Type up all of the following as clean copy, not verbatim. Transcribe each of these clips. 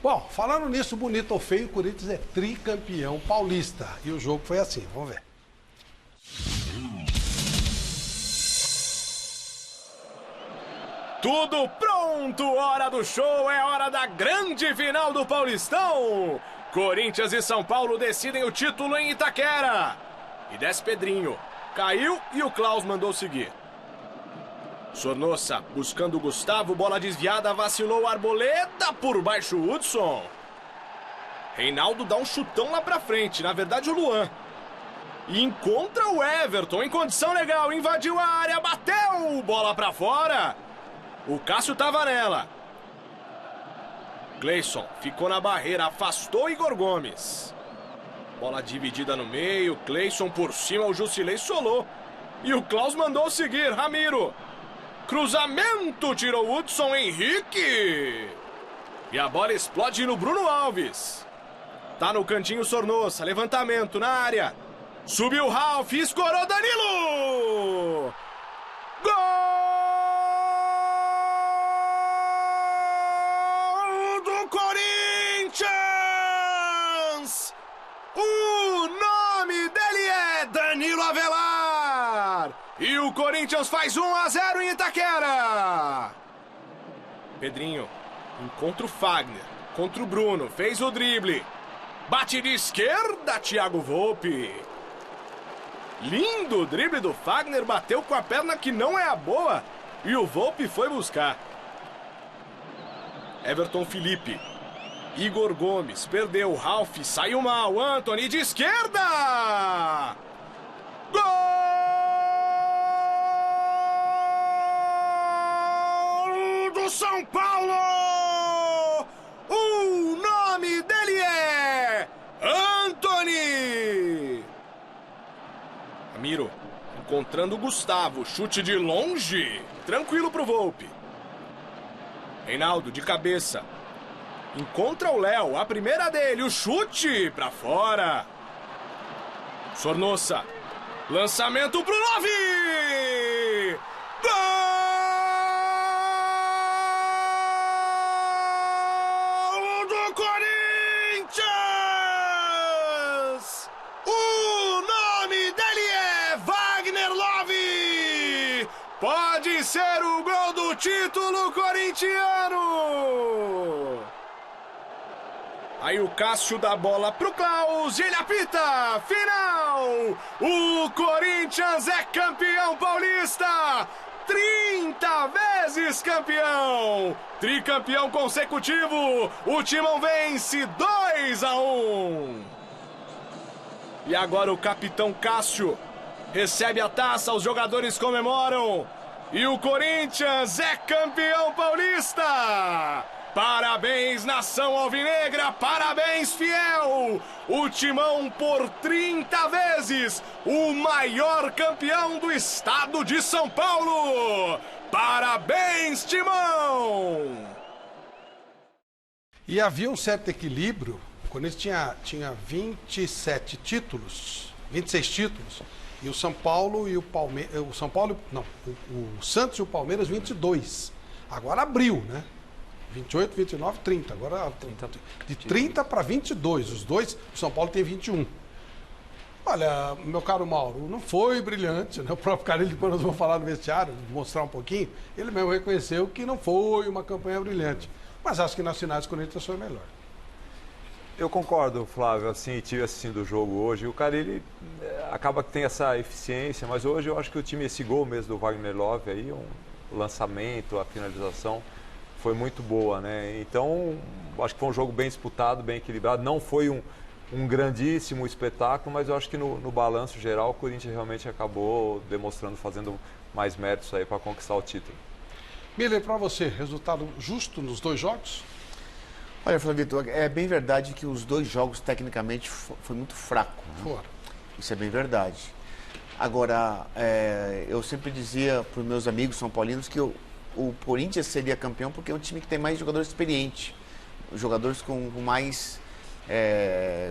Bom, falando nisso, bonito ou feio, o Corinthians é tricampeão paulista. E o jogo foi assim, vamos ver. Tudo pronto, hora do show, é hora da grande final do Paulistão. Corinthians e São Paulo decidem o título em Itaquera. E desce Pedrinho, caiu e o Klaus mandou seguir. Sornossa buscando o Gustavo, bola desviada, vacilou Arboleda, por baixo Hudson. Reinaldo dá um chutão lá pra frente, na verdade o Luan. E encontra o Everton em condição legal, invadiu a área, bateu, bola pra fora. O Cássio tava nela. Cleison ficou na barreira, afastou Igor Gomes. Bola dividida no meio, Cleison por cima, o Jusilei solou. E o Klaus mandou seguir, Ramiro. Cruzamento, tirou Hudson, Henrique. E a bola explode no Bruno Alves. Tá no cantinho Sornossa, levantamento na área. Subiu Ralf, escorou Danilo. Gol! Corinthians! O nome dele é Danilo Avelar! E o Corinthians faz 1-0 em Itaquera! Pedrinho encontra o Fagner, contra o Bruno, fez o drible. Bate de esquerda, Thiago Volpi. Lindo o drible do Fagner, bateu com a perna que não é a boa. E o Volpi foi buscar. Everton Felipe. Igor Gomes, perdeu, Ralf, saiu mal, Antony de esquerda! Gol do São Paulo! O nome dele é Antony! Ramiro, encontrando o Gustavo, chute de longe, tranquilo pro Volpi. Reinaldo de cabeça. Encontra o Léo, a primeira dele, o chute pra fora. Sornossa, lançamento pro Love! Gol do Corinthians! O nome dele é Wagner Love! Pode ser o gol do título corintiano! Aí o Cássio dá a bola pro Klaus e ele apita! Final! O Corinthians é campeão paulista! 30 vezes campeão! Tricampeão consecutivo! O Timão vence 2-1! E agora o capitão Cássio recebe a taça, os jogadores comemoram! E o Corinthians é campeão paulista! Parabéns, nação alvinegra, parabéns, fiel! O Timão por 30 vezes, o maior campeão do estado de São Paulo! Parabéns, Timão! E havia um certo equilíbrio, quando eles tinha 27 títulos, 26 títulos, e o São Paulo e o Palmeiras, o Santos e o Palmeiras 22. Agora abriu, né? 28, 29, 30. Agora 30, de 30 para 22. Os dois, o São Paulo tem 21. Olha, meu caro Mauro, não foi brilhante, né? O próprio Carille, quando nós vamos falar no vestiário, mostrar um pouquinho, ele mesmo reconheceu que não foi uma campanha brilhante. Mas acho que nas finais o Corinthians foi melhor. Eu concordo, Flávio, assim, tive assistindo o jogo hoje. O Carille acaba que tem essa eficiência, mas hoje eu acho que o time, esse gol mesmo do Wagner Love aí, o lançamento, a finalização, foi muito boa, né? Então, acho que foi um jogo bem disputado, bem equilibrado. Não foi um grandíssimo espetáculo, mas eu acho que no balanço geral o Corinthians realmente acabou demonstrando, fazendo mais méritos aí para conquistar o título. Miller, para você, resultado justo nos dois jogos? Olha, Flávio Vitor, é bem verdade que os dois jogos tecnicamente foi muito fraco. Né? Fora. Isso é bem verdade. Agora, eu sempre dizia para os meus amigos são paulinos que o Corinthians seria campeão porque é um time que tem mais jogadores experientes, jogadores com mais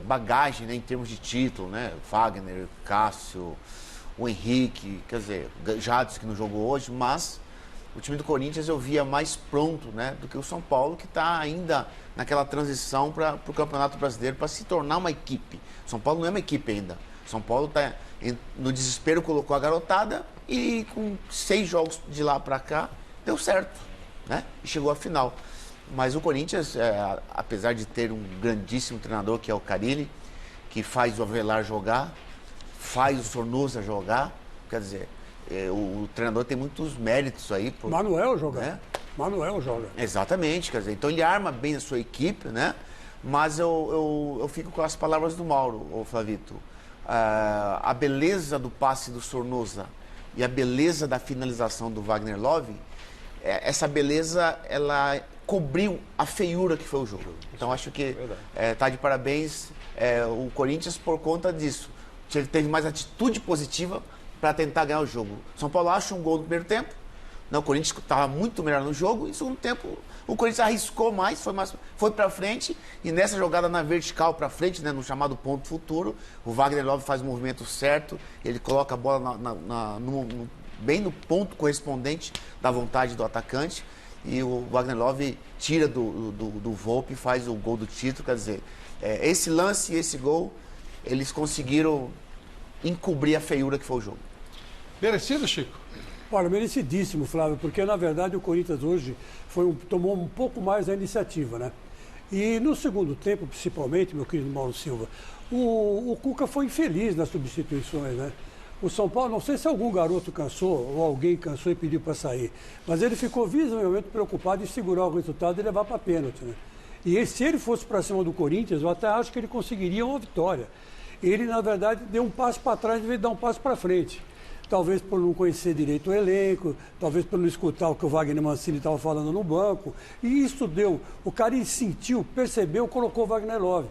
bagagem, né, em termos de título, né? Fagner, Cássio, o Henrique, quer dizer, Jadson que não jogou hoje, mas o time do Corinthians eu via mais pronto, né, do que o São Paulo, que está ainda naquela transição para o Campeonato Brasileiro, para se tornar uma equipe. O São Paulo não é uma equipe ainda. O São Paulo está no desespero, colocou a garotada e com 6 jogos de lá para cá deu certo, né? E chegou à final. Mas o Corinthians, apesar de ter um grandíssimo treinador que é o Carille, que faz o Avelar jogar, faz o Sornosa jogar, quer dizer, o treinador tem muitos méritos aí. Manuel joga. Né? Manuel joga. Exatamente, quer dizer, então ele arma bem a sua equipe, né? Mas eu fico com as palavras do Mauro, ô Flavito. A beleza do passe do Sornosa e a beleza da finalização do Wagner Love, essa beleza, ela cobriu a feiura que foi o jogo. Então acho que tá de parabéns o Corinthians por conta disso. Ele teve mais atitude positiva para tentar ganhar o jogo. São Paulo acha um gol no primeiro tempo, né? O Corinthians estava muito melhor no jogo, e no segundo tempo o Corinthians arriscou mais, foi para frente, e nessa jogada na vertical para frente, né, no chamado ponto futuro, o Wagner Love faz o movimento certo, ele coloca a bola bem no ponto correspondente da vontade do atacante, e o Wagner Love tira do Volpi e faz o gol do título. Quer dizer, esse lance e esse gol, eles conseguiram encobrir a feiura que foi o jogo. Merecido, Chico? Olha, merecidíssimo, Flávio, porque na verdade o Corinthians hoje tomou um pouco mais a iniciativa, né? E no segundo tempo, principalmente, meu querido Mauro Silva, o Cuca foi infeliz nas substituições, né? O São Paulo, não sei se algum garoto cansou ou alguém cansou e pediu para sair, mas ele ficou visivelmente preocupado em segurar o resultado e levar para pênalti, né? E se ele fosse para cima do Corinthians, eu até acho que ele conseguiria uma vitória. Ele, na verdade, deu um passo para trás em vez de dar um passo para frente. Talvez por não conhecer direito o elenco, talvez por não escutar o que o Wagner Mancini estava falando no banco. E isso deu. O cara sentiu, percebeu, colocou o Wagner Love.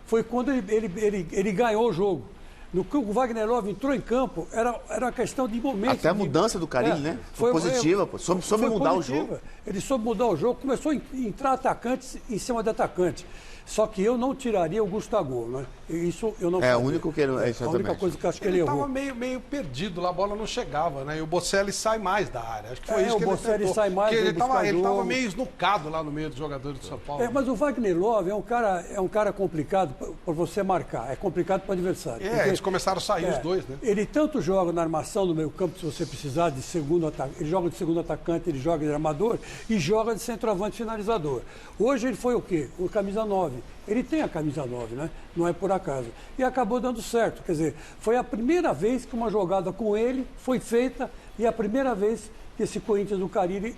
Foi quando ele ganhou o jogo. No que o Wagner Love entrou em campo, era uma questão de momento. Até a mudança do Carille, né? Foi positiva, pô. Soube mudar o jogo. Ele soube mudar o jogo, começou a entrar atacantes em cima de atacante. Só que eu não tiraria o Gustavo, né? Isso eu não faria. O único que ele... a única coisa que eu acho que ele errou. Ele estava meio perdido lá, a bola não chegava, né? E o Bocelli sai mais da área. Acho que foi isso que o Bocelli sai mais. Porque ele estava meio esnucado lá no meio dos jogadores do São Paulo. Mas o Wagner Love é um cara complicado para você marcar. É complicado para o adversário. Eles começaram a sair os dois, né? Ele tanto joga na armação no meio campo, se você precisar, de segundo atacante. Ele joga de segundo atacante, ele joga de armador e joga de centroavante finalizador. Hoje ele foi o quê? O camisa 9. Ele tem a camisa 9, né? Não é por acaso. E acabou dando certo. Quer dizer, foi a primeira vez que uma jogada com ele foi feita e a primeira vez que esse Corinthians do Carille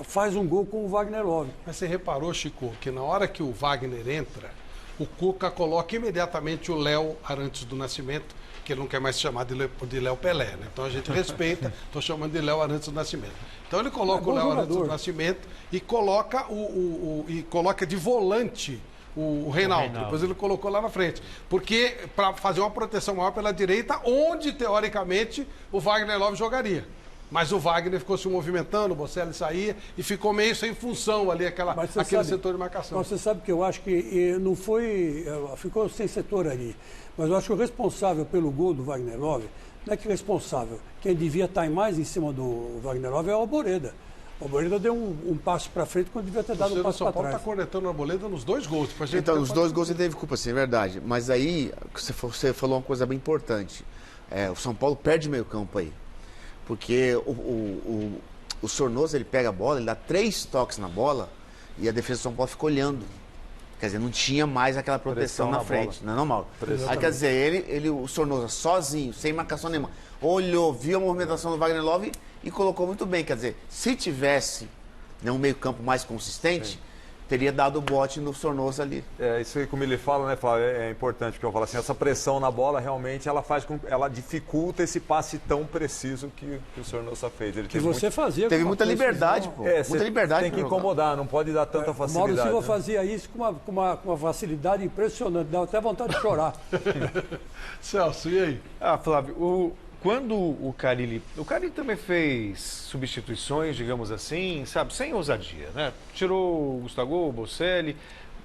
faz um gol com o Wagner Love. Mas você reparou, Chico, que na hora que o Wagner entra, o Cuca coloca imediatamente o Léo Arantes do Nascimento, que ele não quer mais chamar de Léo Pelé, né? Então a gente respeita, estou chamando de Léo Arantes do Nascimento. Então ele coloca o Léo Arantes do Nascimento e coloca coloca de volante o Reinaldo. Depois ele colocou lá na frente. Porque para fazer uma proteção maior pela direita, onde teoricamente o Wagner Love jogaria. Mas o Wagner ficou se movimentando, o Bocelli saía e ficou meio sem função ali, aquele setor de marcação. Você sabe que eu acho que não foi. Ficou sem setor ali. Mas eu acho que o responsável pelo gol do Wagner Love, não é que responsável, quem devia estar mais em cima do Wagner Love é o Arboleda. O Arboleda deu um passo para frente quando devia ter dado um passo para trás. O São Paulo está cornetando o Arboleda nos 2 gols. Então, nos 2 gols ele teve culpa, sim, é verdade. Mas aí, você falou uma coisa bem importante. O São Paulo perde meio campo aí. Porque o Sornosa, ele pega a bola, ele dá 3 toques na bola e a defesa do São Paulo fica olhando. Quer dizer, não tinha mais aquela proteção na frente. Bola. Não, Mauro? Aí, quer dizer, o Sornosa sozinho, sem marcação nenhuma, olhou, viu a movimentação do Wagner Love e colocou muito bem. Quer dizer, se tivesse um meio campo mais consistente, teria dado o bote no Sornosa ali. Isso aí, como ele fala, né, Flávio, é importante, porque eu falo assim, essa pressão na bola realmente ela dificulta esse passe tão preciso que o Sornosa fez. Ele teve muita liberdade, pô. Muita liberdade. Tem que incomodar, não pode dar tanta facilidade. Mauro Silva fazia isso com uma facilidade impressionante, dava até vontade de chorar. Celso, e aí? Flávio, quando o Carille também fez substituições, digamos assim, sabe, sem ousadia, né? Tirou o Gustavo, o Bocelli,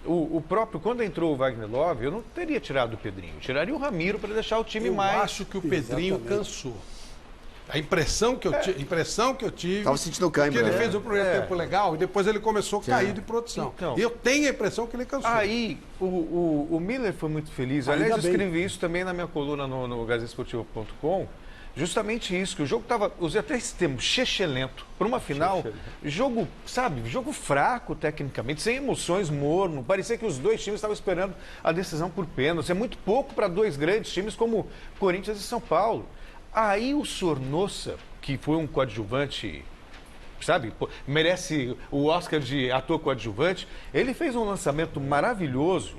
o próprio, quando entrou o Wagner Love, eu não teria tirado o Pedrinho, tiraria o Ramiro para deixar o time mais... Eu acho que o Pedrinho cansou. A impressão que eu tive... Tava sentindo que cãibra, ele né? fez o primeiro tempo legal e depois ele começou a cair de produção. Então. E eu tenho a impressão que ele cansou. Aí, o Miller foi muito feliz. Ainda Aliás, eu bem. escrevi isso também na minha coluna no gazetesportivo.com. Justamente isso, que o jogo estava, usei até esse termo, chechelento. Para uma final, jogo, sabe, jogo fraco tecnicamente, sem emoções, morno. Parecia que os dois times estavam esperando a decisão por pênalti. É muito pouco para dois grandes times como Corinthians e São Paulo. Aí o Sornosa, que foi um coadjuvante, sabe, merece o Oscar de ator coadjuvante, ele fez um lançamento maravilhoso.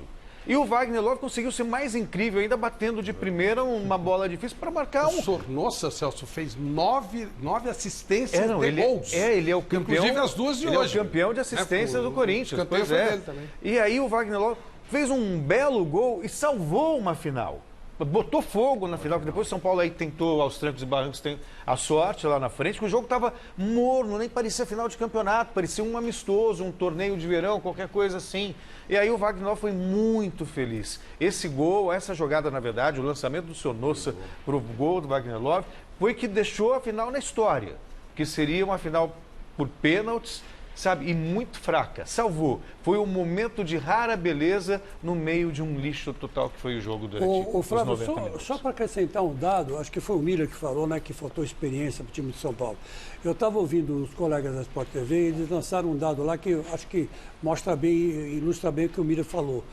E o Wagner Love conseguiu ser mais incrível, ainda batendo de primeira uma bola difícil para marcar O Sornosa, Celso, fez 9 assistências de ele, gols. ele é o campeão. Inclusive as duas de ele hoje. é o campeão de assistência do Corinthians. Campeão Pois foi é. dele também. E aí o Wagner Love fez um belo gol e salvou uma final. Botou fogo na final, que depois o São Paulo aí tentou aos trancos e barrancos, tem a sorte lá na frente, que o jogo estava morno, nem parecia final de campeonato, parecia um amistoso, um torneio de verão, qualquer coisa assim. E aí o Wagner Love foi muito feliz. Esse gol, essa jogada, na verdade, o lançamento do Sornosa para o gol do Wagner Love, foi que deixou a final na história, que seria uma final por pênaltis, sabe, e muito fraca. Salvou. Foi um momento de rara beleza no meio de um lixo total que foi o jogo durante O Flávio, os 90 minutos. só para acrescentar um dado, acho que foi o Miller que falou, né, que faltou experiência para o time de São Paulo. Eu estava ouvindo os colegas da Sport TV e eles lançaram um dado lá que eu acho que mostra bem, ilustra bem o que o Miller falou.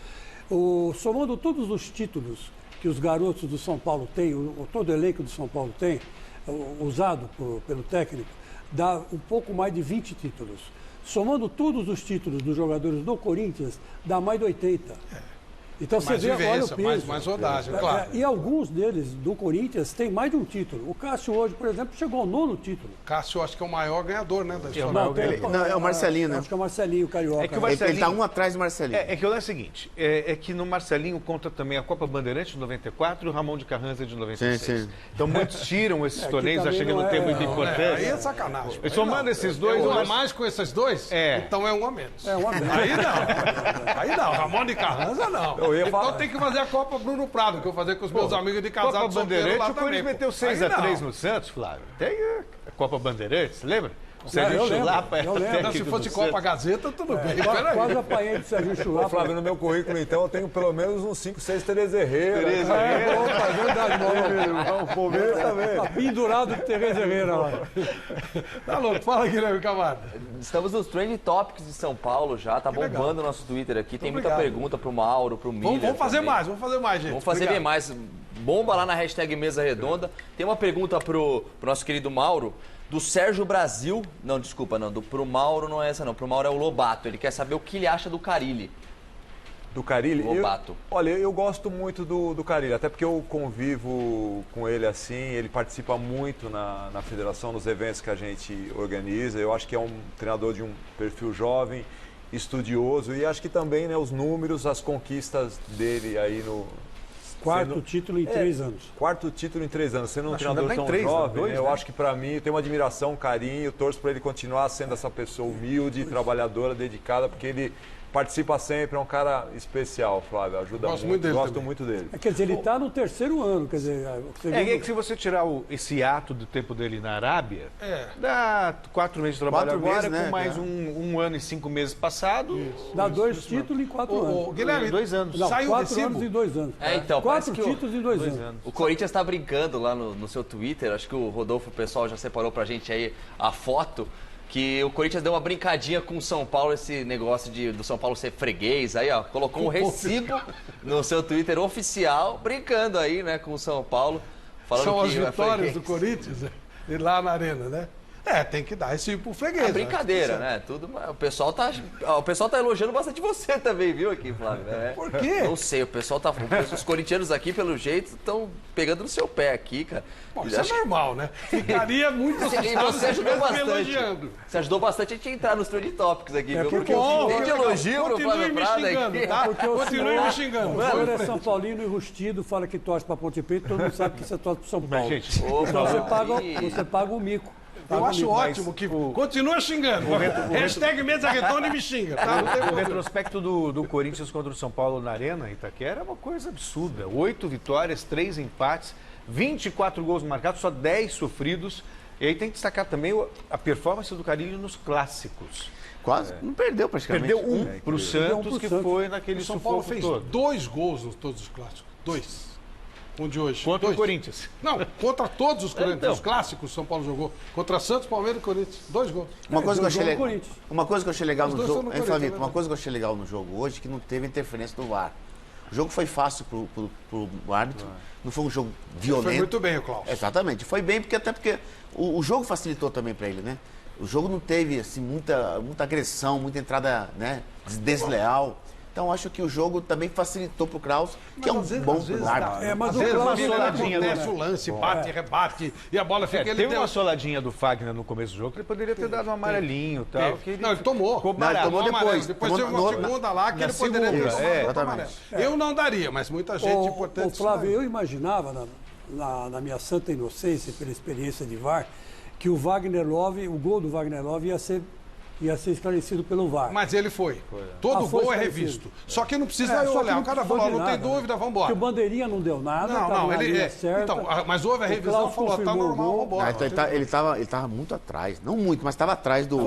Somando todos os títulos que os garotos do São Paulo têm, todo o elenco do São Paulo tem, usado pelo técnico, dá um pouco mais de 20 títulos. Somando todos os títulos dos jogadores do Corinthians, dá mais de 80. Então você Mais vê, olha o vivência, peso. mais rodagem, claro. E alguns deles do Corinthians têm mais de um título. O Cássio hoje, por exemplo, chegou ao 9º título. Cássio, acho que é o maior ganhador, né, da história. maior Não, é o Marcelinho, né? Acho que é o Marcelinho, o Carioca. É que o né? Marcelinho- Ele tá um atrás do Marcelinho. É que o lance é o seguinte, é que no Marcelinho conta também a Copa Bandeirante de 94 e o Ramon de Carranza de 96. Sim, sim. Então muitos tiram esses que torneios também achando que não não tem é- muita não, importância. Aí é sacanagem. E somando esses dois, Um o a Mar- mais com esses dois? É. Então é um a menos. É uma merda. Aí não. Ramon de Carranza não. Eu ia Então falar- tem que fazer a Copa Bruno Prado, que eu vou fazer com os meus amigos de casado Copa solteiro Bandeirante, lá o Corinthians também, meteu pô. 6x3 Aí no Santos, Flávio. Tem a Copa Bandeirantes, lembra? O Sérgio eu lembro, Chulapa eu lembro. técnico não. Se do fosse Santos. Copa Gazeta, tudo bem. Quase Peraí. apanhei do Sérgio Ô, Chulapa. Flávio, no meu currículo, então, eu tenho pelo menos uns 5, 6 Tereza Herrera. Tereza cara. Opa, é verdade, O Palmeiras também. Tá pendurado de Tereza Herrera lá. Tá louco, fala, Guilherme Camargo. Estamos nos Trending Topics de São Paulo já, tá bombando o nosso Twitter aqui. Tem muita obrigado. pergunta pro Mauro, pro Miller. Vamos fazer também. mais, gente. Vamos fazer bem Obrigado. mais. Bomba lá na hashtag Mesa Redonda. Tem uma pergunta pro nosso querido Mauro, do Sérgio Brasil. Não, desculpa, não. Pro Mauro não é essa, não. Pro Mauro é o Lobato. Ele quer saber o que ele acha do Carille. Do Carille? Lobato. Olha, eu gosto muito do Carille, até porque eu convivo com ele assim, ele participa muito na federação, nos eventos que a gente organiza. Eu acho que é um treinador de um perfil jovem, estudioso, e acho que também, né, os números, as conquistas dele aí no... Quarto sendo- título em 3 anos. Quarto título em 3 anos, sendo um Acho que treinador ainda tão tá em 3, né? jovem, 2, né? Eu né? acho que pra mim, eu tenho uma admiração, um carinho, torço para ele continuar sendo essa pessoa humilde, trabalhadora, dedicada, porque ele participa sempre, é um cara especial, Flávio, ajuda Gosto muito, muito dele gosto também. muito dele. Quer dizer, ele está no 3º ano, quer dizer, você É vê que se você tirar esse ato do tempo dele na Arábia, É. dá 4 meses de trabalho 4 agora, meses, né? com mais É. um ano e 5 meses passado. dá 2 títulos em 4 anos. Ô, Guilherme, 2 anos. Não, saiu o 4 anos recibo? em 2 anos. É, então, 4 parece que o- títulos em 2 anos. O Corinthians tá brincando lá no seu Twitter, acho que o Rodolfo, o pessoal já separou pra gente aí a foto, que o Corinthians deu uma brincadinha com o São Paulo, esse negócio do São Paulo ser freguês, aí ó, colocou um recibo no seu Twitter oficial, brincando aí, né, com o São Paulo, falando São as que é vitórias freguês. do Corinthians, e lá na arena, né? É, tem que dar esse pro freguês. É brincadeira, né? Tudo, o pessoal tá elogiando bastante você também, viu, aqui, Flávio? É. Por quê? Não sei, o pessoal tá. Os corintianos aqui, pelo jeito, estão pegando no seu pé aqui, cara. Bom, E isso é acho que- normal, né? Ficaria muito E assustado você se ajudou estivesse me bastante. elogiando. Você ajudou bastante a gente entrar nos Trending Topics aqui, viu? que Porque bom, tem de legal. elogio pro Continue Flávio me Prada xingando, aqui. tá? Porque o Continue senhor- me xingando. O senhor é São Paulino enrustido, fala que torce para Ponte Preta, todo mundo sabe que você torce para São Paulo. gente, Ô, Então Flávio, você paga um mico. Eu Paga um acho mico. ótimo que continua xingando. Hashtag Mesa Redonda e me xinga, tá? Não tem O problema. retrospecto do Corinthians contra o São Paulo na Arena, Itaquera, é uma coisa absurda. 8 vitórias, 3 empates. 24 gols marcados, só 10 sofridos. E aí tem que destacar também a performance do Carille nos clássicos. Quase, não perdeu praticamente. Perdeu um para o Santos, que foi naquele O São Paulo sufoco fez todo. 2 gols em todos os clássicos. 2. Um de hoje. Contra 2. o Corinthians. Não, contra todos os Corinthians. Então. Os clássicos o São Paulo jogou. Contra Santos, Palmeiras e Corinthians. 2 gols. Uma coisa que eu achei jogou no legal. Corinthians. Uma coisa que eu achei legal Os no dois jogo. estão no Hein, Corinthians, Flavito, né? uma coisa que eu achei legal no jogo hoje é que não teve interferência do VAR. O jogo foi fácil pro árbitro. Não foi um jogo violento. Foi muito bem o Klaus. Exatamente. Foi bem, até porque o jogo facilitou também para ele, né? O jogo não teve assim, muita agressão, muita entrada, né, desleal. Então acho que o jogo também facilitou pro Kraus, que é um bom árbitro. mas Às o vezes Klaus ele soladinha, acontece né? o lance, bate, rebate e a bola fica... ele Teve deu- uma soladinha do Fagner no começo do jogo, que ele poderia ter dado um amarelinho e tal. Que Não, ele tomou. Ficou Não, ele barato. tomou depois. Depois Tomou teve uma no- segunda lá que na ele poderia ter segunda, tomado outro exatamente. amarelo. Eu não daria, mas muita gente importante... Ô, Flávio, eu imaginava, na minha santa inocência, pela experiência de VAR, que o gol do Wagner Love ia ser esclarecido pelo VAR. Mas ele foi. Todo foi gol é esclarecido. revisto. Só que não precisa Só que olhar. não O cara precisou falou, de não tem nada, dúvida, vamos Porque embora. o Bandeirinha não deu nada, Não, tava não, na ele linha é. certa. Então, mas houve a O revisão, Klaus falou, tá confirmou o normal, gol. vamos embora. Então ele tava muito atrás. Não muito, mas estava atrás do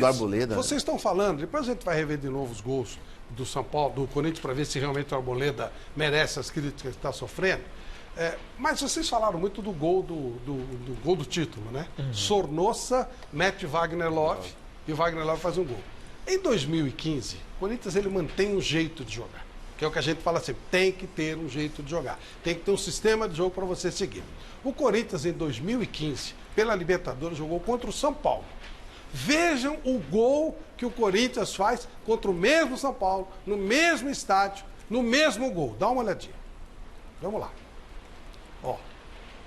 Arboleda. Vocês estão falando, depois a gente vai rever de novo os gols do São Paulo, do Corinthians, para ver se realmente o Arboleda merece as críticas que está sofrendo. Mas vocês falaram muito do gol do gol do título, né? Sornosa mete Wagner Love e o Wagner Love faz um gol. Em 2015, o Corinthians ele mantém um jeito de jogar, que é o que a gente fala sempre, tem que ter um jeito de jogar, tem que ter um sistema de jogo para você seguir. O Corinthians em 2015, pela Libertadores, jogou contra o São Paulo. Vejam o gol que o Corinthians faz contra o mesmo São Paulo, no mesmo estádio, no mesmo gol. Dá uma olhadinha. Vamos lá. Ó.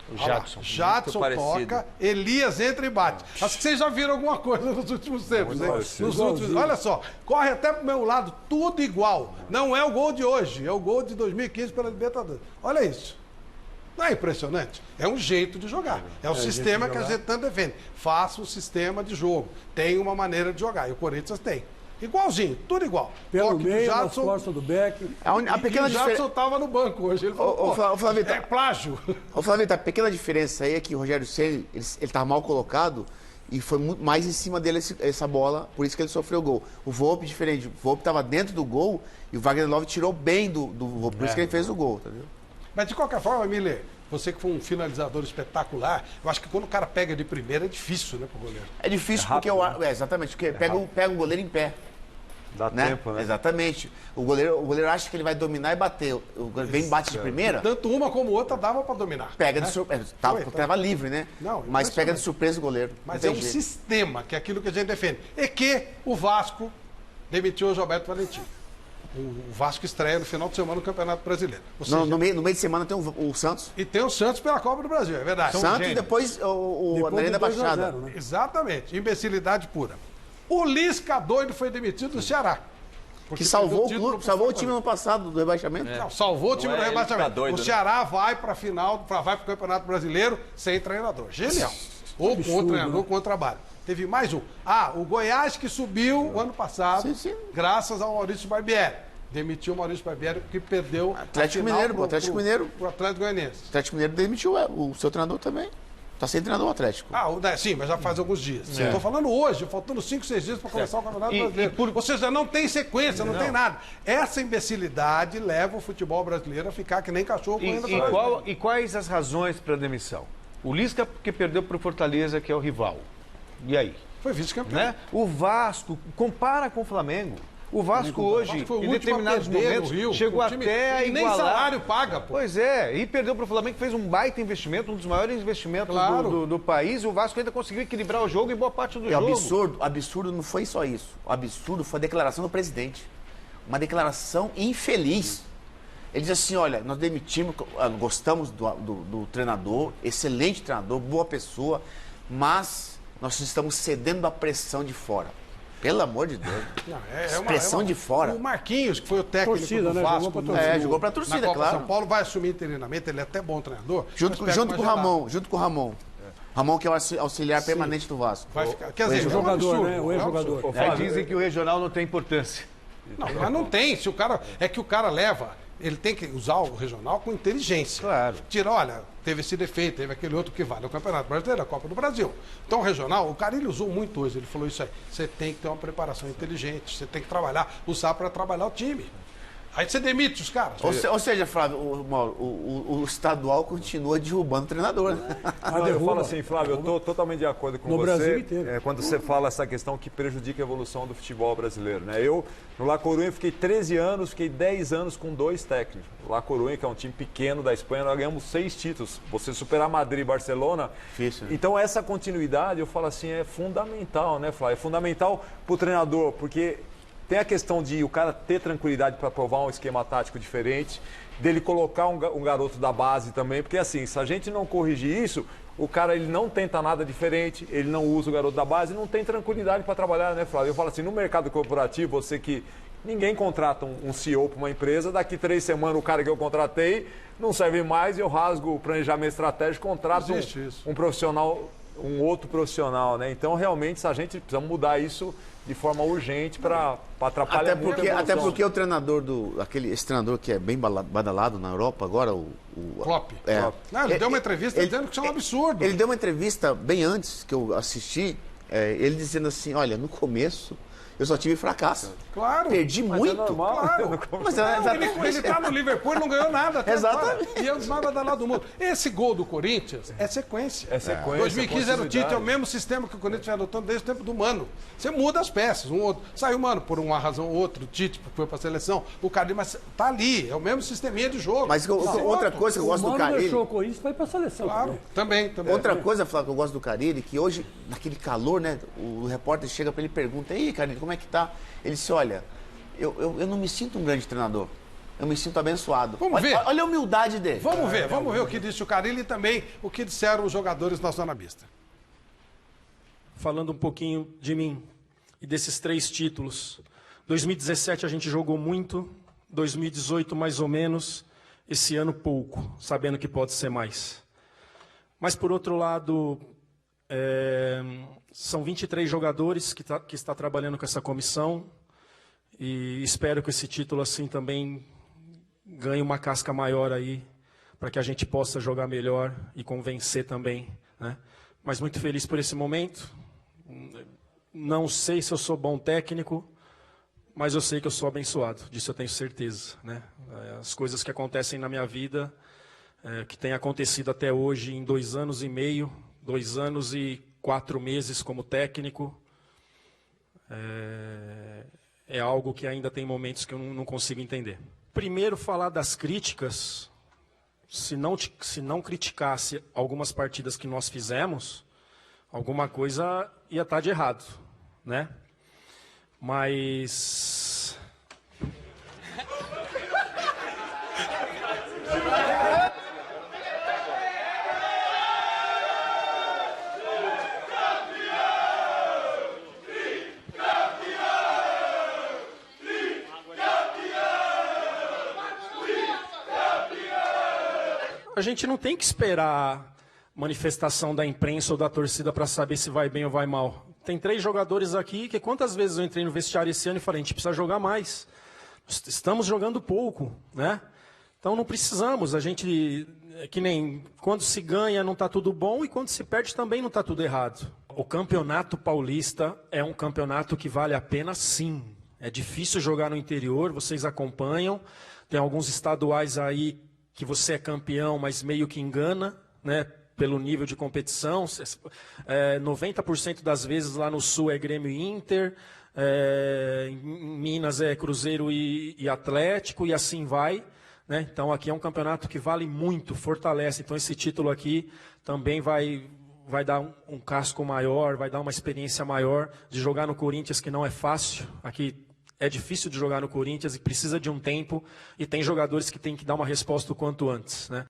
O Olha lá. Jadson. Jadson parecido. toca, Elias entra e bate. Acho que vocês já viram alguma coisa nos últimos tempos, hein? Nos últimos, olha só, corre até pro meu lado, tudo igual. Não é o gol de hoje, é o gol de 2015 pela Libertadores. Olha isso. Não é impressionante? É um jeito de jogar. É o sistema que a gente tanto defende. Faça um sistema de jogo. Tem uma maneira de jogar. E o Corinthians tem. Igualzinho, tudo igual. Pelo Toque do meio, nas Jadson. costas do Beck. A pequena E o Jadson diferença. estava no banco hoje. Ele falou, Ô, Flavito, é plágio. Ô, Flavito, a pequena diferença aí é que o Rogério Ceni ele estava mal colocado e foi muito mais em cima dele essa bola, por isso que ele sofreu o gol. O Volpe, diferente. O Volpe estava dentro do gol e o Wagner Love tirou bem do Volpe, por isso que ele fez o gol, entendeu? Mas de qualquer forma, Miller, você que foi um finalizador espetacular, eu acho que quando o cara pega de primeira é difícil, né, pro goleiro. É difícil porque exatamente, porque pega o goleiro em pé. Dá Né? tempo, né? Exatamente. O goleiro acha que ele vai dominar e bater. O goleiro vem e bate de primeira, Tanto uma como outra dava para dominar. pega né? de surpresa. Foi, Tava livre, né? Não, mas pega de impressionante. surpresa o goleiro. Mas Não é tem um jeito. sistema, que é aquilo que a gente defende. E que o Vasco demitiu o Gilberto Valentim. O Vasco estreia no final de semana no Campeonato Brasileiro. Ou seja, No meio de semana tem o Santos. E tem o Santos pela Copa do Brasil, é verdade. Santos e depois o Depois na Arena do 2 a Baixada. 0, né? Exatamente, imbecilidade pura. O Lisca doido foi demitido do Ceará. Porque Que salvou o perdeu clube, pro salvou o Fortaleza. time no passado do rebaixamento. Não, salvou o time Não do é ele que rebaixamento. tá doido, O né? Ceará vai para a final, vai para o Campeonato Brasileiro sem treinador. Genial. Ou com o treinador com o trabalho. Teve mais um. O Goiás que subiu o ano passado, Sim, sim. graças ao Maurício Barbieri. Demitiu o Maurício Barbieri porque perdeu Atlético a final Mineiro, o Atlético Mineiro. pro Atlético Goianiense. O Atlético Mineiro demitiu o seu treinador também. Tá sem treinador o Atlético. Sim, mas já faz alguns dias. Estou falando hoje, faltando 5, 6 dias para começar o Campeonato Brasileiro. Ou seja, não tem sequência, não tem nada. Essa imbecilidade leva o futebol brasileiro a ficar que nem cachorro correndo atrás. E quais as razões para a demissão? O Lisca porque perdeu para o Fortaleza, que é o rival. E aí? Foi vice-campeão. Né? O Vasco, compara com o Flamengo. O Vasco hoje, Foi o em último a determinados perder no momentos, Rio, chegou o time- até a e nem igualar. salário paga, pô. Pois é, e perdeu para o Flamengo, que fez um baita investimento, um dos maiores investimentos Claro. do país. O Vasco ainda conseguiu equilibrar o jogo em boa parte do E jogo. o absurdo não foi só isso. O absurdo foi a declaração do presidente. Uma declaração infeliz. Ele diz assim, olha, nós demitimos, gostamos do treinador, excelente treinador, boa pessoa, mas nós estamos cedendo à pressão de fora. Pelo amor de Deus. Não, Pressão de fora. O Marquinhos, que foi o técnico Torcida, do né? Vasco. Jogou pra no- torcida. Jogou pra torcida, na Copa claro. São Paulo, vai assumir interinamente, ele é até bom treinador. Junto mas pega com o mais Ramon, Ramon, que é o auxiliar permanente do Vasco. Vai ficar, quer dizer, ex-jogador, é um absurdo, né? O é um ex-jogador. absurdo. Aí dizem que o regional não tem importância. Não, mas não tem. Se o cara, é que o cara leva Ele tem que usar o regional com inteligência. Claro. Tira, olha, teve esse defeito, teve aquele outro que vale o Campeonato Brasileiro, a Copa do Brasil. Então, o regional, o cara ele usou muito hoje, ele falou isso aí. Você tem que ter uma preparação inteligente, você tem que trabalhar, usar para trabalhar o time. Aí você demite os caras. Ou seja, Flávio, o estadual continua derrubando o treinador. Né? Não, eu falo assim, Flávio, eu estou totalmente de acordo com No você. Brasil inteiro. Quando você fala essa questão que prejudica a evolução do futebol brasileiro. Né? Eu, no La Coruña, fiquei 13 anos, fiquei 10 anos com 2 técnicos. O La Coruña, que é um time pequeno da Espanha, nós ganhamos 6 títulos. Você superar Madrid e Barcelona. Difícil, né? Então, essa continuidade, eu falo assim, é fundamental, né, Flávio? É fundamental para o treinador, porque tem a questão de o cara ter tranquilidade para provar um esquema tático diferente, dele colocar um garoto da base também, porque assim, se a gente não corrigir isso, o cara ele não tenta nada diferente, ele não usa o garoto da base, não tem tranquilidade para trabalhar, né, Flávio? Eu falo assim, no mercado corporativo, você que ninguém contrata um CEO para uma empresa, daqui 3 semanas o cara que eu contratei não serve mais e eu rasgo o planejamento estratégico, contrato um profissional, um outro profissional, né? Então, realmente, a gente precisa mudar isso de forma urgente para atrapalhar muito a evolução. Até porque o treinador esse treinador que é bem badalado na Europa agora, o Klopp. Não, ele deu uma entrevista dizendo que isso é um absurdo. Ele deu uma entrevista bem antes que eu assisti, ele dizendo assim, olha, no começo eu só tive fracasso. Claro. Perdi muito. É normal. Claro. Mas Ele tá no Liverpool e não ganhou nada. Até Exatamente. agora. E é um dos mais badalados do mundo. Esse gol do Corinthians é sequência. É sequência. 2015 era o Tite, é o mesmo sistema que o Corinthians vem adotando desde o tempo do Mano. Você muda as peças, um outro. Saiu o Mano por uma razão ou outra, o Tite foi pra seleção, o Carlinhos, mas tá ali, é o mesmo sisteminha de jogo. Mas outra coisa que eu gosto do Mano Carille... deixou o Corinthians para ir para a seleção. Claro, também. Outra coisa, Flávio, que eu gosto do Carille, que hoje, naquele calor, né, o repórter chega para ele e pergunta, ei, Carille, como é que tá? Ele disse, olha, eu não me sinto um grande treinador, eu me sinto abençoado. Vamos ver. Olha a humildade dele. Vamos ver o que disse o Carille e também o que disseram os jogadores na zona mista. Falando um pouquinho de mim e desses 3 títulos. 2017 a gente jogou muito, 2018 mais ou menos, esse ano pouco, sabendo que pode ser mais. Mas, por outro lado, são 23 jogadores que está trabalhando com essa comissão e espero que esse título assim também ganhe uma casca maior aí para que a gente possa jogar melhor e convencer também, né? Mas muito feliz por esse momento. Não sei se eu sou bom técnico, mas eu sei que eu sou abençoado, disso eu tenho certeza, né? As coisas que acontecem na minha vida, que tem acontecido até hoje em 2 anos e meio, 2 anos e 4 meses como técnico, é algo que ainda tem momentos que eu não consigo entender. Primeiro, falar das críticas. Se não criticasse algumas partidas que nós fizemos, alguma coisa ia estar de errado, né? Mas... A gente não tem que esperar manifestação da imprensa ou da torcida para saber se vai bem ou vai mal. Tem 3 jogadores aqui que quantas vezes eu entrei no vestiário esse ano e falei, a gente precisa jogar mais. Estamos jogando pouco, né? Então não precisamos, a gente, que nem quando se ganha não está tudo bom e quando se perde também não está tudo errado. O Campeonato Paulista é um campeonato que vale a pena sim. É difícil jogar no interior, vocês acompanham. Tem alguns estaduais aí que você é campeão, mas meio que engana, né? Pelo nível de competição. 90% das vezes lá no Sul é Grêmio e Inter, em Minas é Cruzeiro e Atlético, e assim vai, né? Então aqui é um campeonato que vale muito, fortalece. Então esse título aqui também vai dar um casco maior, vai dar uma experiência maior de jogar no Corinthians, que não é fácil. Aqui é difícil de jogar no Corinthians e precisa de um tempo, e tem jogadores que têm que dar uma resposta o quanto antes, né?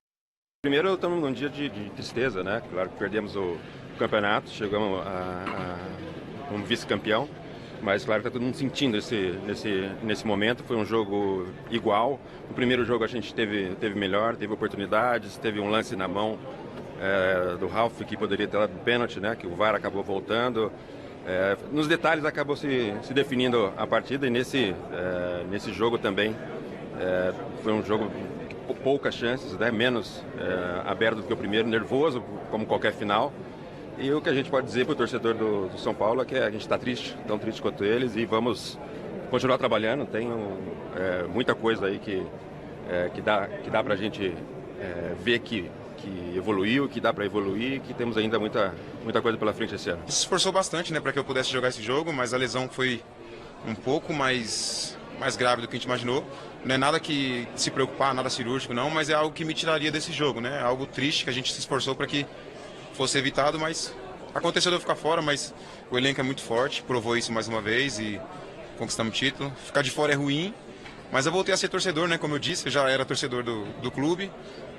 Primeiro, estamos num dia de tristeza, né? Claro que perdemos o campeonato, chegamos um vice-campeão, mas claro que está todo mundo sentindo nesse momento. Foi um jogo igual. No primeiro jogo a gente teve melhor, teve oportunidades, teve um lance na mão do Ralf que poderia ter dado pênalti, né? Que o VAR acabou voltando. Nos detalhes acabou se definindo a partida, e nesse jogo também Foi um jogo com poucas chances, né? Menos aberto do que o primeiro, nervoso, como qualquer final. E o que a gente pode dizer para o torcedor do São Paulo é que a gente está triste, tão triste quanto eles, e vamos continuar trabalhando. Tem muita coisa aí que dá para a gente ver que evoluiu, que dá para evoluir, que temos ainda muita coisa pela frente esse ano. Se esforçou bastante, né, para que eu pudesse jogar esse jogo, mas a lesão foi um pouco mais grave do que a gente imaginou. Não é nada que se preocupar, nada cirúrgico não, mas é algo que me tiraria desse jogo, né? É algo triste que a gente se esforçou para que fosse evitado, mas aconteceu de eu ficar fora, mas o elenco é muito forte, provou isso mais uma vez e conquistamos o título. Ficar de fora é ruim, mas eu voltei a ser torcedor, né? Como eu disse, eu já era torcedor do clube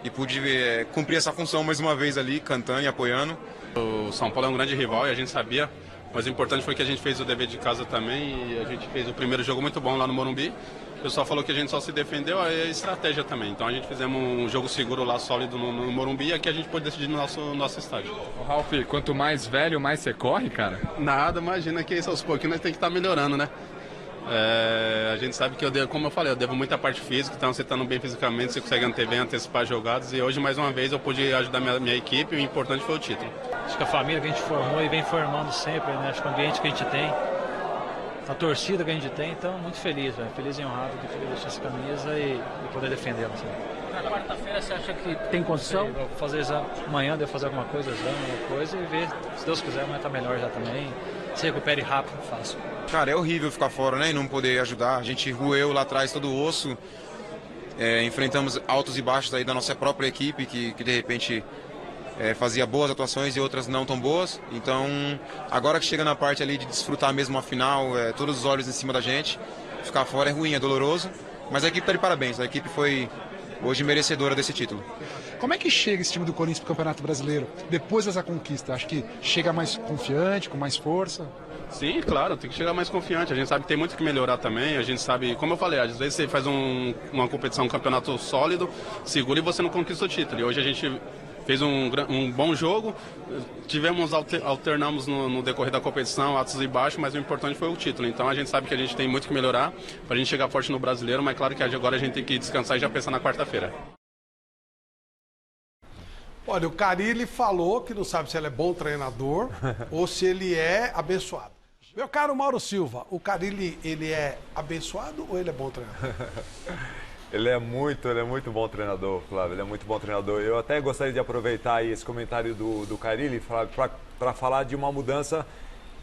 e pude cumprir essa função mais uma vez ali, cantando e apoiando. O São Paulo é um grande rival e a gente sabia, mas o importante foi que a gente fez o dever de casa também e a gente fez o primeiro jogo muito bom lá no Morumbi. O pessoal falou que a gente só se defendeu, é estratégia também. Então a gente fizemos um jogo seguro lá, sólido no Morumbi, e aqui a gente pôde decidir no nosso estádio. Ô, Ralf, quanto mais velho, mais você corre, cara? Nada, imagina que isso aos pouquinhos nós temos que estar melhorando, né? A gente sabe que como eu falei, eu devo muita parte física, então você estando bem fisicamente, você consegue antever, antecipar jogadas, e hoje mais uma vez eu pude ajudar minha equipe, e o importante foi o título. Acho que a família que a gente formou e vem formando sempre, né? Acho que o ambiente que a gente tem, a torcida que a gente tem, então muito feliz, velho. Feliz e honrado de poder vestir essa camisa e poder defendê-la. Na quarta-feira você acha que tem condição? Vou fazer exame amanhã, devo fazer alguma coisa, e ver, se Deus quiser, amanhã tá melhor já também. Se recupere rápido, fácil. Cara, é horrível ficar fora, né, e não poder ajudar. A gente roeu lá atrás todo o osso, enfrentamos altos e baixos aí da nossa própria equipe, que de repente fazia boas atuações e outras não tão boas. Então, agora que chega na parte ali de desfrutar mesmo a final, todos os olhos em cima da gente, ficar fora é ruim, é doloroso, mas a equipe está de parabéns, a equipe foi hoje merecedora desse título. Como é que chega esse time do Corinthians para o Campeonato Brasileiro depois dessa conquista? Acho que chega mais confiante, com mais força? Sim, claro, tem que chegar mais confiante. A gente sabe que tem muito que melhorar também. A gente sabe, como eu falei, às vezes você faz uma competição, um campeonato sólido, seguro, e você não conquista o título. E hoje a gente fez um bom jogo, alternamos no decorrer da competição, altos e baixos, mas o importante foi o título. Então a gente sabe que a gente tem muito que melhorar para a gente chegar forte no Brasileiro, mas claro que agora a gente tem que descansar e já pensar na quarta-feira. Olha, o Carille falou que não sabe se ele é bom treinador ou se ele é abençoado. Meu caro Mauro Silva, o Carille, ele é abençoado ou ele é bom treinador? Ele é muito bom treinador, Flávio, ele é muito bom treinador. Eu até gostaria de aproveitar aí esse comentário do Carille, Flávio, para falar de uma mudança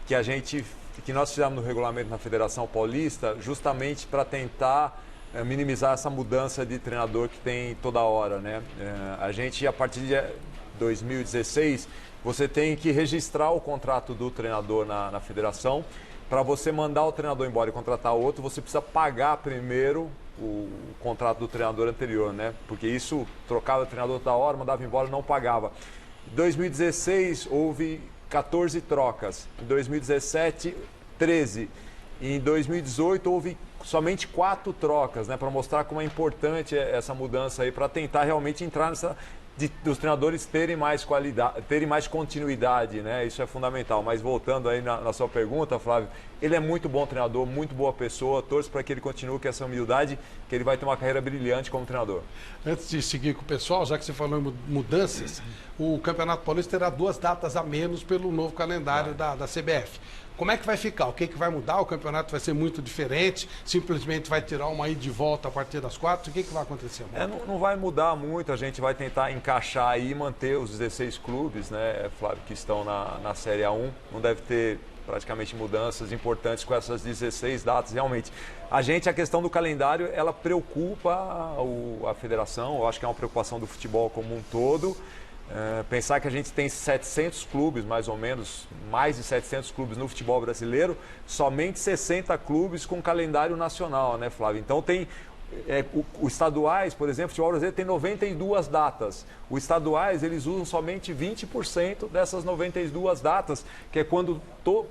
que nós fizemos no regulamento na Federação Paulista, justamente para tentar minimizar essa mudança de treinador que tem toda hora, né? A gente, a partir de 2016, você tem que registrar o contrato do treinador na federação. Para você mandar o treinador embora e contratar outro, você precisa pagar primeiro o contrato do treinador anterior, né? Porque isso trocava o treinador toda hora, mandava embora e não pagava. Em 2016 houve 14 trocas, em 2017 13, e em 2018 houve somente 4 trocas, né? Para mostrar como é importante essa mudança aí, para tentar realmente entrar nessa dos treinadores terem mais qualidade, terem mais continuidade, né? Isso é fundamental. Mas voltando aí na sua pergunta, Flávio, ele é muito bom treinador, muito boa pessoa, torço para que ele continue com essa humildade, que ele vai ter uma carreira brilhante como treinador. Antes de seguir com o pessoal, já que você falou em mudanças, o Campeonato Paulista terá 2 datas a menos pelo novo calendário da CBF. Como é que vai ficar? O que vai mudar? O campeonato vai ser muito diferente? Simplesmente vai tirar uma ida de volta a partir das 4? O que vai acontecer? Não vai mudar muito, a gente vai tentar encaixar aí e manter os 16 clubes, né, Flávio, que estão na Série A1. Não deve ter praticamente mudanças importantes com essas 16 datas, realmente. A questão do calendário, ela preocupa a federação, eu acho que é uma preocupação do futebol como um todo. Pensar que a gente tem 700 clubes, mais ou menos, mais de 700 clubes no futebol brasileiro, somente 60 clubes com calendário nacional, né, Flávio? Então tem os estaduais, por exemplo, o futebol brasileiro tem 92 datas. Os estaduais, eles usam somente 20% dessas 92 datas, que é quando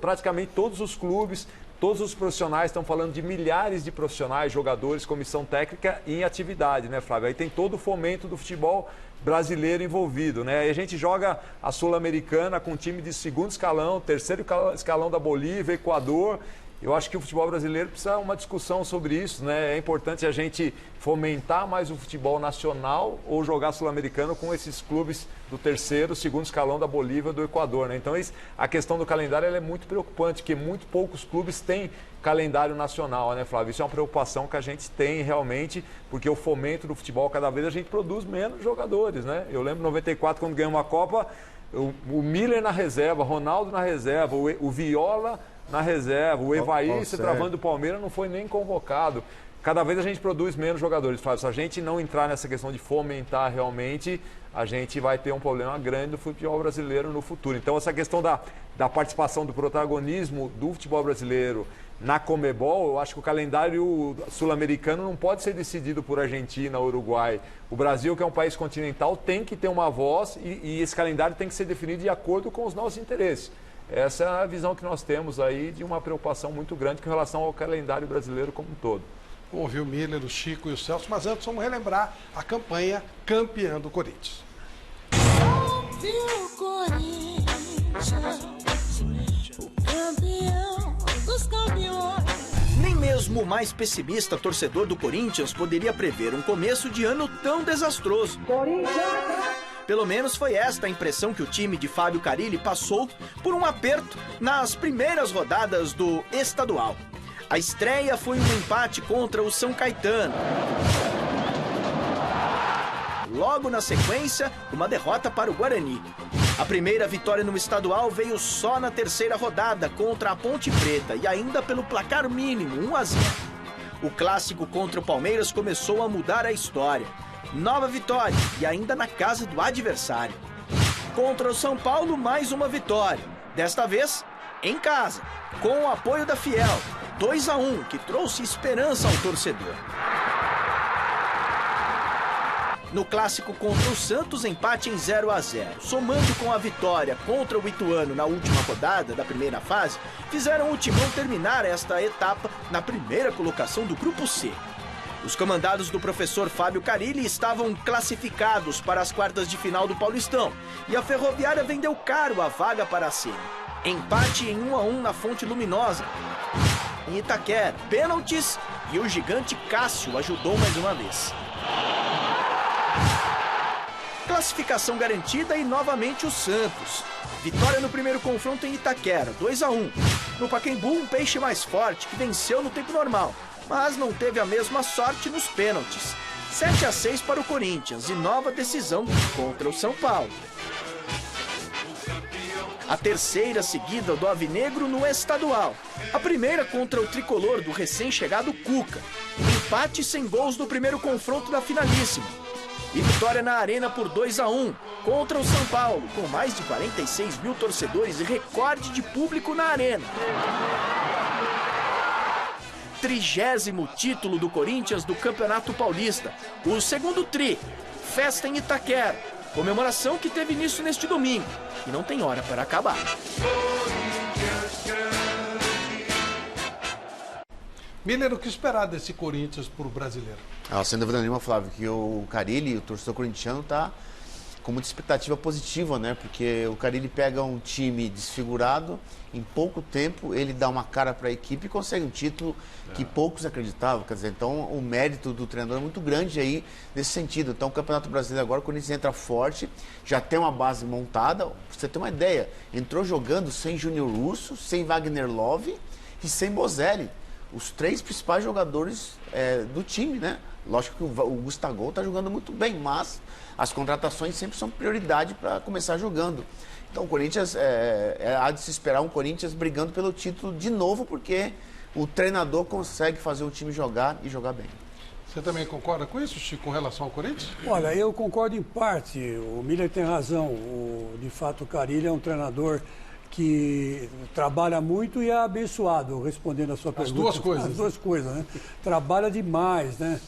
praticamente todos os clubes, todos os profissionais, estão falando de milhares de profissionais, jogadores, comissão técnica em atividade, né, Flávio? Aí tem todo o fomento do futebol brasileiro envolvido, né? Aí a gente joga a Sul-Americana com time de segundo escalão, terceiro escalão da Bolívia, Equador, Eu acho que o futebol brasileiro precisa de uma discussão sobre isso, né? É importante a gente fomentar mais o futebol nacional ou jogar sul-americano com esses clubes do terceiro, segundo escalão da Bolívia e do Equador, né? Então a questão do calendário ela é muito preocupante, porque muito poucos clubes têm calendário nacional, né, Flávio? Isso é uma preocupação que a gente tem realmente, porque o fomento do futebol, cada vez a gente produz menos jogadores, né? Eu lembro em 94, quando ganhamos uma Copa, o Miller na reserva, Ronaldo na reserva, o Viola na reserva, o Evaí, se travando do Palmeiras, não foi nem convocado. Cada vez a gente produz menos jogadores, Flávio. Se a gente não entrar nessa questão de fomentar realmente, a gente vai ter um problema grande do futebol brasileiro no futuro. Então, essa questão da participação, do protagonismo do futebol brasileiro na Conmebol, eu acho que o calendário sul-americano não pode ser decidido por Argentina, Uruguai. O Brasil, que é um país continental, tem que ter uma voz e esse calendário tem que ser definido de acordo com os nossos interesses. Essa é a visão que nós temos aí de uma preocupação muito grande com relação ao calendário brasileiro como um todo. Vamos ouvir o Miller, o Chico e o Celso, mas antes vamos relembrar a campanha campeã do Corinthians. O Corinthians, o campeão dos campeões. Nem mesmo o mais pessimista torcedor do Corinthians poderia prever um começo de ano tão desastroso. Pelo menos foi esta a impressão que o time de Fábio Carille passou por um aperto nas primeiras rodadas do estadual. A estreia foi um empate contra o São Caetano. Logo na sequência, uma derrota para o Guarani. A primeira vitória no estadual veio só na terceira rodada contra a Ponte Preta e ainda pelo placar mínimo, 1-0. O clássico contra o Palmeiras começou a mudar a história. Nova vitória e ainda na casa do adversário. Contra o São Paulo, mais uma vitória. Desta vez, em casa, com o apoio da Fiel. 2-1, que trouxe esperança ao torcedor. No clássico contra o Santos, empate em 0-0. Somando com a vitória contra o Ituano na última rodada da primeira fase, fizeram o Timão terminar esta etapa na primeira colocação do Grupo C. Os comandados do professor Fábio Carille estavam classificados para as quartas de final do Paulistão e a Ferroviária vendeu caro a vaga para a semi. Empate em 1-1 na Fonte Luminosa. Em Itaquera, pênaltis e o gigante Cássio ajudou mais uma vez. Classificação garantida e novamente o Santos. Vitória no primeiro confronto em Itaquera, 2-1. No Pacaembu, um peixe mais forte que venceu no tempo normal, mas não teve a mesma sorte nos pênaltis. 7-6 para o Corinthians e nova decisão contra o São Paulo. A terceira seguida do Alvinegro no estadual. A primeira contra o tricolor do recém-chegado Cuca. Empate sem gols no primeiro confronto da finalíssima. E vitória na Arena por 2-1 contra o São Paulo, com mais de 46 mil torcedores e recorde de público na Arena. 30º título do Corinthians do Campeonato Paulista. O segundo tri. Festa em Itaquera. Comemoração que teve início neste domingo. E não tem hora para acabar. Miller, o que esperar desse Corinthians para o brasileiro? Sem dúvida nenhuma, Flávio, que o Carille, o torcedor corintiano, está com muita expectativa positiva, né? Porque o Carille pega um time desfigurado, em pouco tempo ele dá uma cara para a equipe e consegue um título que poucos acreditavam. Quer dizer, então o mérito do treinador é muito grande aí nesse sentido. Então o Campeonato Brasileiro agora, o Corinthians entra forte, já tem uma base montada. Pra você ter uma ideia, entrou jogando sem Júnior Urso, sem Wagner Love e sem Bozelli. Os três principais jogadores do time, né? Lógico que o Gustavo está jogando muito bem, mas as contratações sempre são prioridade para começar jogando. Então o Corinthians, há de se esperar um Corinthians brigando pelo título de novo, porque o treinador consegue fazer o time jogar e jogar bem. Você também concorda com isso, Chico, com relação ao Corinthians? Olha, eu concordo em parte. O Miller tem razão. De fato, o Carille é um treinador que trabalha muito e é abençoado, respondendo a sua pergunta. As duas coisas. As duas coisas, né? Trabalha demais, né?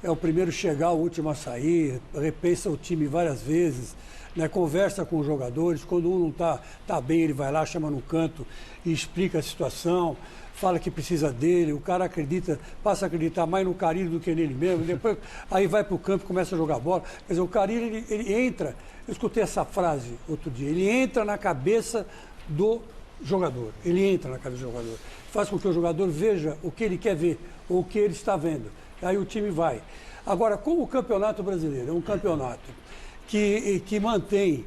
É o primeiro a chegar, o último a sair, repensa o time várias vezes, né? Conversa com os jogadores, quando um não tá bem, ele vai lá, chama no canto e explica a situação, fala que precisa dele, o cara acredita, passa a acreditar mais no Carille do que nele mesmo, depois aí vai para o campo e começa a jogar bola. Quer dizer, o Carille, ele entra, eu escutei essa frase outro dia, ele entra na cabeça do jogador, ele entra na cabeça do jogador, faz com que o jogador veja o que ele quer ver, ou o que ele está vendo. Aí o time vai. Agora, como o Campeonato Brasileiro é um campeonato que mantém,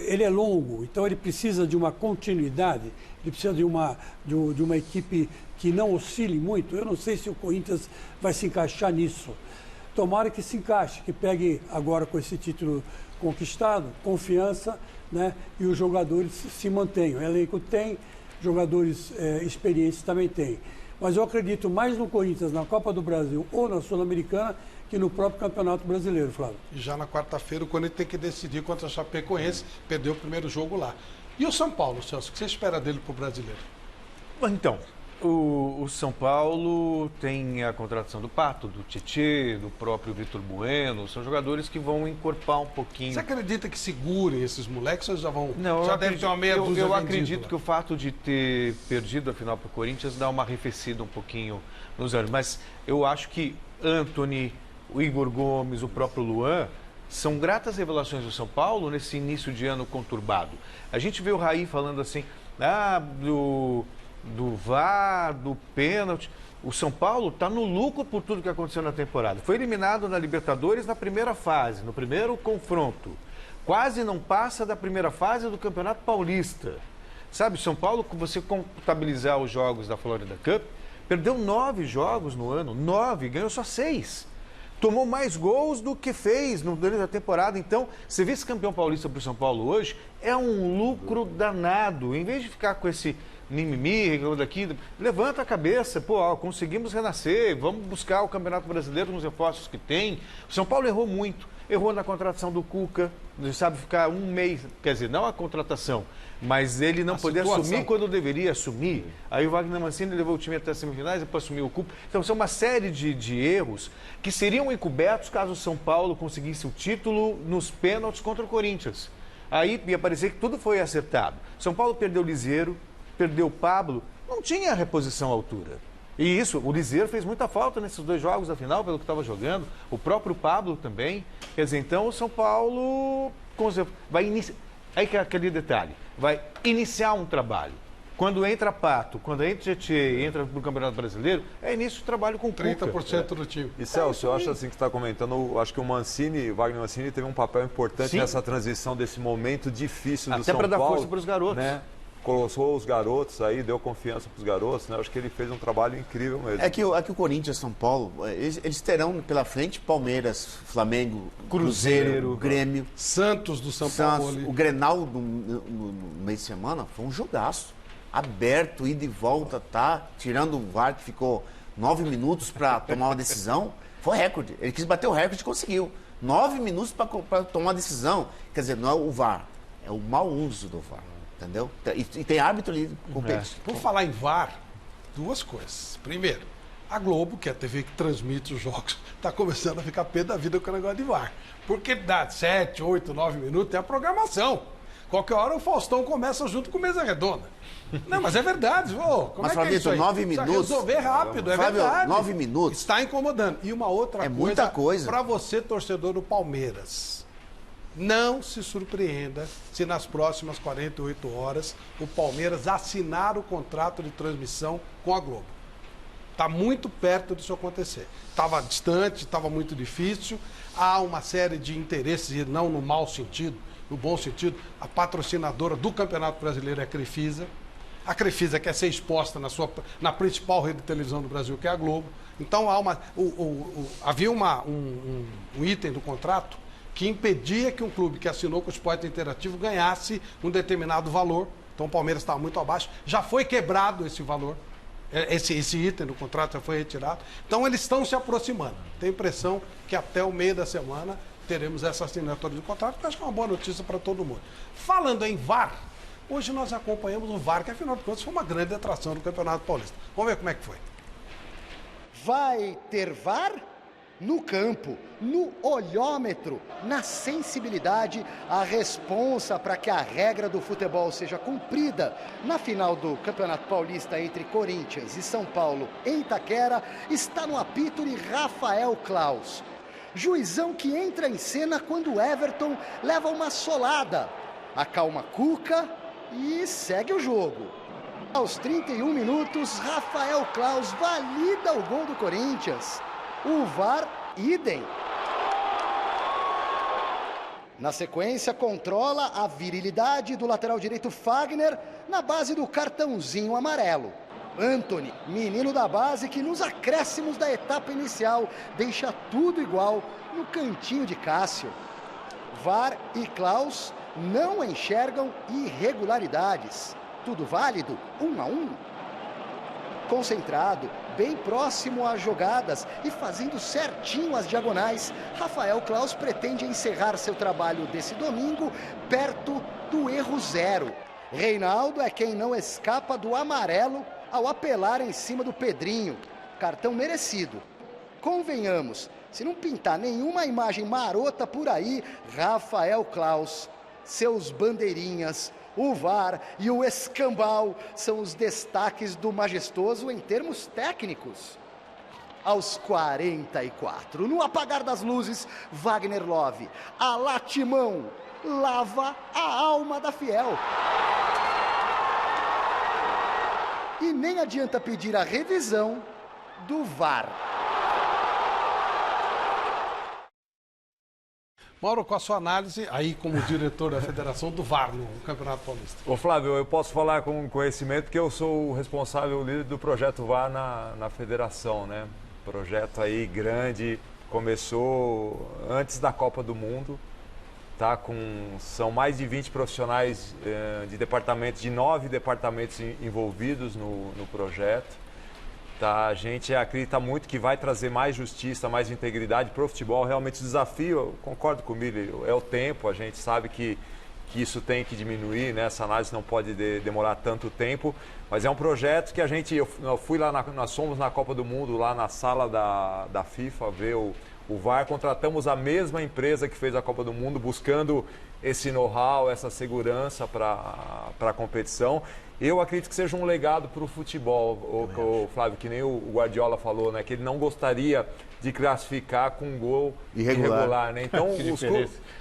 ele é longo, então ele precisa de uma continuidade, ele precisa de uma equipe que não oscile muito. Eu não sei se o Corinthians vai se encaixar nisso. Tomara que se encaixe, que pegue agora com esse título conquistado, confiança, né? E os jogadores se mantenham. O elenco tem, jogadores experientes também tem. Mas eu acredito mais no Corinthians na Copa do Brasil ou na Sul-Americana que no próprio Campeonato Brasileiro, Flávio. E já na quarta-feira o Corinthians tem que decidir contra a Chapecoense, perdeu o primeiro jogo lá. E o São Paulo, Celso, o que você espera dele para o Brasileiro? Então, o São Paulo tem a contratação do Pato, do Tietê, do próprio Vitor Bueno. São jogadores que vão encorpar um pouquinho. Você acredita que segurem esses moleques ou já vão? Não, já deve ter uma meia dúzia eu vendido, acredito lá. Que o fato de ter perdido a final para o Corinthians dá uma arrefecida um pouquinho nos anos. Mas eu acho que Antony, o Igor Gomes, o próprio Luan são gratas revelações do São Paulo nesse início de ano conturbado. A gente vê o Raí falando assim, do VAR, do pênalti. O São Paulo está no lucro por tudo que aconteceu na temporada. Foi eliminado na Libertadores na primeira fase, no primeiro confronto. Quase não passa da primeira fase do Campeonato Paulista. Sabe, São Paulo, se você contabilizar os jogos da Florida Cup, perdeu 9 jogos no ano, 9, ganhou só 6. Tomou mais gols do que fez no durante da temporada. Então, ser vice-campeão paulista para o São Paulo hoje é um lucro danado. Em vez de ficar com esse mimimi, reclamando daqui, levanta a cabeça, conseguimos renascer, vamos buscar o Campeonato Brasileiro com os reforços que tem. O São Paulo errou muito, errou na contratação do Cuca, sabe, ficar um mês, quer dizer, não a contratação, mas ele não poder assumir quando deveria assumir. Aí o Wagner Mancini levou o time até as semifinais e para assumir o Cuca. Então, são uma série de erros que seriam encobertos caso o São Paulo conseguisse o título nos pênaltis contra o Corinthians. Aí ia parecer que tudo foi acertado. São Paulo perdeu o Liseiro, perdeu o Pablo, não tinha reposição à altura. E isso, o Liseiro fez muita falta nesses 2 jogos da final, pelo que estava jogando. O próprio Pablo também. Quer dizer, então o São Paulo vai iniciar. Aí que é aquele detalhe, vai iniciar um trabalho. Quando entra Pato, quando entra Tietê, entra para o Campeonato Brasileiro, é início do trabalho com o 30% do time. E Celso, eu acho assim que você está comentando, acho que o Wagner Mancini teve um papel importante nessa transição desse momento difícil do São Paulo. Até para dar força para os garotos. Né? Colocou os garotos aí, deu confiança para os garotos, né? Acho que ele fez um trabalho incrível mesmo. É que o Corinthians, São Paulo, eles terão pela frente Palmeiras, Flamengo, Cruzeiro, Grêmio. Santos do São Paulo. O Grenal no meio de semana foi um jogaço. Aberto, ida e volta, tirando o VAR que ficou 9 minutos para tomar uma decisão. Foi recorde. Ele quis bater o recorde e conseguiu. 9 minutos para tomar uma decisão. Quer dizer, não é o VAR, é o mau uso do VAR. Entendeu? E tem árbitro ali competitivo. Por falar em VAR, 2 coisas. Primeiro, a Globo, que é a TV que transmite os jogos, está começando a ficar pé da vida com o negócio de VAR. Porque dá 7, 8, 9 minutos, tem a programação. Qualquer hora o Faustão começa junto com Mesa Redonda. Não, mas é verdade. Mas, Flavito, 9 minutos. Resolver rápido, é verdade. 9 minutos. Está incomodando. E uma outra coisa. Muita coisa. Para você, torcedor do Palmeiras. Não se surpreenda se nas próximas 48 horas o Palmeiras assinar o contrato de transmissão com a Globo. Está muito perto disso acontecer. Estava distante, estava muito difícil. Há uma série de interesses, e não no mau sentido, no bom sentido. A patrocinadora do Campeonato Brasileiro é a Crefisa. A Crefisa quer ser exposta na principal rede de televisão do Brasil, que é a Globo. Então havia um item do contrato que impedia que um clube que assinou com o Esporte Interativo ganhasse um determinado valor. Então o Palmeiras estava muito abaixo. Já foi quebrado esse valor. Esse item do contrato já foi retirado. Então eles estão se aproximando. Tenho a impressão que até o meio da semana teremos essa assinatura de contrato, que acho que é uma boa notícia para todo mundo. Falando em VAR, hoje nós acompanhamos o VAR, que afinal de contas foi uma grande atração do Campeonato Paulista. Vamos ver como é que foi. Vai ter VAR? No campo, no olhômetro, na sensibilidade, a responsa para que a regra do futebol seja cumprida. Na final do Campeonato Paulista entre Corinthians e São Paulo em Itaquera, está no apito de Rafael Claus. Juizão que entra em cena quando o Everton leva uma solada. Acalma Cuca, E segue o jogo. Aos 31 minutos, Rafael Claus valida o gol do Corinthians. O VAR, idem. Na sequência, controla a virilidade do lateral direito Fagner na base do cartãozinho amarelo. Antony, menino da base que nos acréscimos da etapa inicial deixa tudo igual no cantinho de Cássio. VAR e Claus não enxergam irregularidades. Tudo válido, 1-1. Concentrado, bem próximo às jogadas e fazendo certinho as diagonais, Rafael Claus pretende encerrar seu trabalho desse domingo perto do erro zero. Reinaldo é quem não escapa do amarelo ao apelar em cima do Pedrinho. Cartão merecido. Convenhamos, se não pintar nenhuma imagem marota por aí, Rafael Claus, seus bandeirinhas, o VAR e o escambau são os destaques do majestoso em termos técnicos. Aos 44, no apagar das luzes, Wagner Love, a latimão, lava a alma da Fiel. E nem adianta pedir a revisão do VAR. Mauro, com a sua análise, aí como diretor da Federação do VAR no Campeonato Paulista. Ô Flávio, eu posso falar com conhecimento porque eu sou o responsável, o líder do projeto VAR na Federação, né? Projeto aí grande, começou antes da Copa do Mundo, tá? São mais de 20 profissionais de departamentos, de 9 departamentos envolvidos no projeto. Tá, a gente acredita muito que vai trazer mais justiça, mais integridade para o futebol. Realmente o desafio, eu concordo com o Miller, é o tempo. A gente sabe que isso tem que diminuir, né? Essa análise não pode demorar tanto tempo. Mas é um projeto que eu fui lá, nós fomos na Copa do Mundo, lá na sala da FIFA, ver o VAR. Contratamos a mesma empresa que fez a Copa do Mundo, buscando esse know-how, essa segurança para a competição. Eu acredito que seja um legado para o futebol, o Flávio, que nem o Guardiola falou, né? Que ele não gostaria de classificar com um gol irregular, né? Então,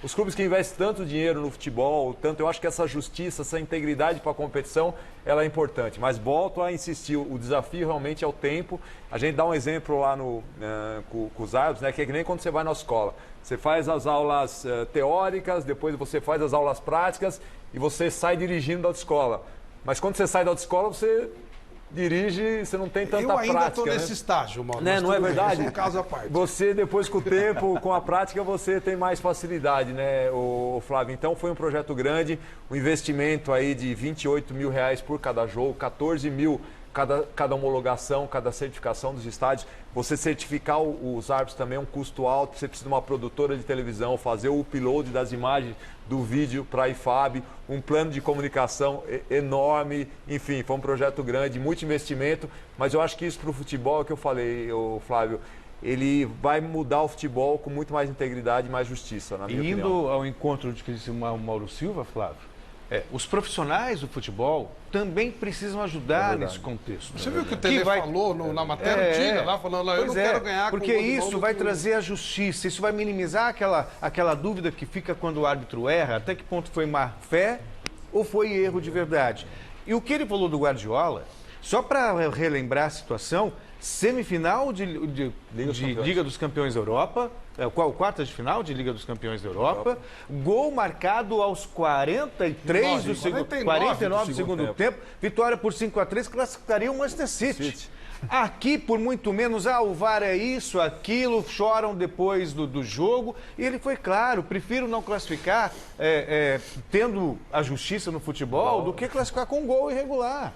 os clubes que investem tanto dinheiro no futebol, eu acho que essa justiça, essa integridade para a competição, ela é importante. Mas volto a insistir, o desafio realmente é o tempo. A gente dá um exemplo lá com os árbitros, né? Que é que nem quando você vai na escola. Você faz as aulas teóricas, depois você faz as aulas práticas e você sai dirigindo da escola. Mas quando você sai da autoescola, você dirige, você não tem tanta prática. Eu ainda estou nesse estágio, Mauro. Né? Não é verdade? É um caso à parte. Você, depois com o tempo, com a prática, você tem mais facilidade, né, o Flávio? Então, foi um projeto grande, um investimento aí de R$28 mil por cada jogo, 14 mil cada homologação, cada certificação dos estádios. Você certificar os árbitros também é um custo alto, você precisa de uma produtora de televisão, fazer o upload das imagens do vídeo para a IFAB, um plano de comunicação enorme, enfim, foi um projeto grande, muito investimento, mas eu acho que isso para o futebol, é o que eu falei, Flávio, ele vai mudar o futebol com muito mais integridade e mais justiça, na minha opinião. Indo ao encontro de que disse o Mauro Silva, Flávio, os profissionais do futebol também precisam ajudar nesse contexto. Você viu que o Tele falou na matéria antiga lá, falando, eu não quero ganhar com o porque isso vai trazer a justiça, isso vai minimizar aquela dúvida que fica quando o árbitro erra, até que ponto foi má fé ou foi erro de verdade. E o que ele falou do Guardiola, só para relembrar a situação, semifinal de Liga dos Campeões da Europa, quartas de final de Liga dos Campeões da Europa, gol marcado aos 49 do segundo tempo, vitória por 5-3, classificaria o Manchester City. Aqui, por muito menos, o VAR é isso, aquilo, choram depois do jogo. E ele foi claro, prefiro não classificar tendo a justiça no futebol do que classificar com um gol irregular.